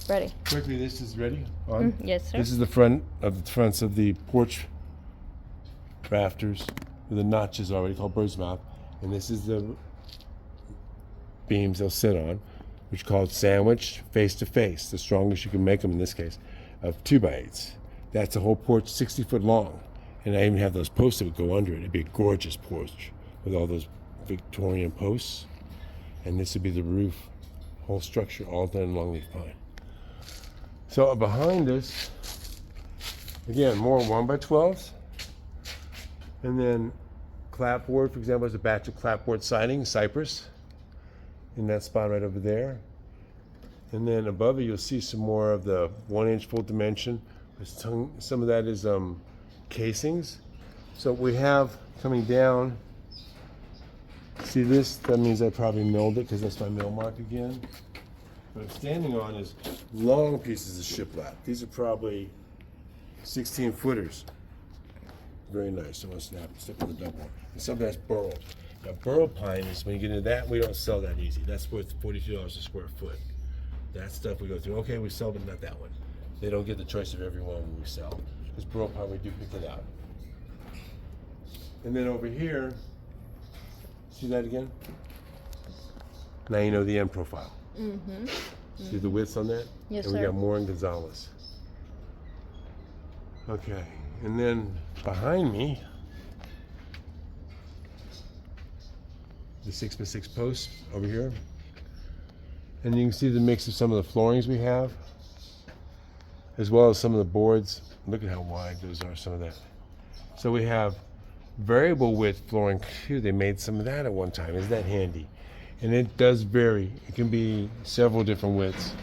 Ready. Quickly, this is ready? On? Yes, sir. This is the fronts of the porch rafters with the notches already called bird's mouth. And this is the beams they'll sit on, which are called sandwich face to face, the strongest you can make them in this case, of 2x8s. That's a whole porch 60 foot long. And I even have those posts that would go under it. It'd be a gorgeous porch with all those Victorian posts. And this would be the roof, whole structure, all done in longleaf pine. So behind us, again, more 1x12s. And then clapboard, for example, there's a batch of clapboard siding, Cypress, in that spot right over there. And then above it, you'll see some more of the 1-inch full dimension. Some of that is casings. So we have coming down, see this? That means I probably milled it because that's my mill mark again. What I'm standing on is long pieces of shiplap. These are probably 16 footers. Very nice. I want to step on the double one. And some of that's burl. Now, burl pine is, when you get into that, we don't sell that easy. That's worth $42 a square foot. That stuff we go through. Okay, we sell, but not that one. They don't get the choice of every one when we sell. This burl pine, we do pick it out. And then over here, see that again? Now you know the end profile. See the widths on that? Yes, and we sir. got more in Gonzalez. Okay, and then behind me, the 6x6 posts over here. And you can see the mix of some of the floorings we have, as well as some of the boards. Look at how wide those are, some of that. So we have variable width flooring too. They made some of that at one time. Isn't that handy? And it does vary. It can be several different widths.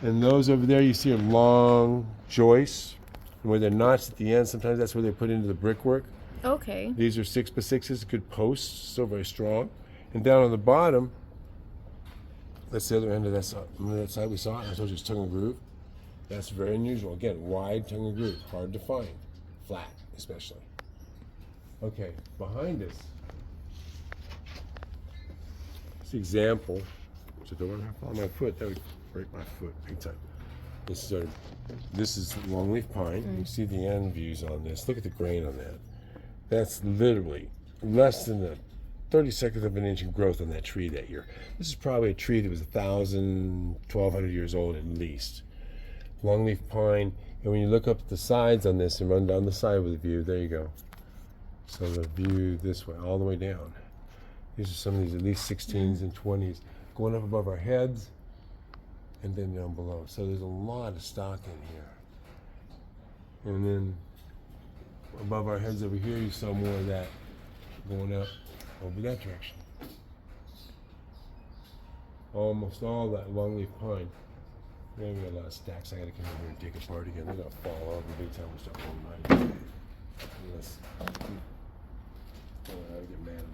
And those over there you see are long joists, and where they're notched at the end, sometimes that's where they put into the brickwork. Okay. These are 6x6s, good posts, still very strong. And down on the bottom, that's the other end of that side. Remember that side we saw? I told you it's tongue and groove. That's very unusual. Again, wide tongue and groove, hard to find, flat especially. Okay, behind us, this example. So don't want to fall on my foot. That would break my foot big time. This is longleaf pine. You see the end views on this. Look at the grain on that. That's literally less than the 32nd of an inch in growth on that tree that year. This is probably a tree that was 1,000, 1,200 years old at least. Longleaf pine, and when you look up at the sides on this and run down the side with a view, there you go. So the view this way, all the way down. These are some of these at least 16s and 20s going up above our heads and then down below. So there's a lot of stock in here. And then above our heads over here, you saw more of that going up over that direction. Almost all that longleaf pine. There we got a lot of stacks. I gotta come in here and take apart again. They're gonna fall off the big time we start pulling mine. Unless I get mad at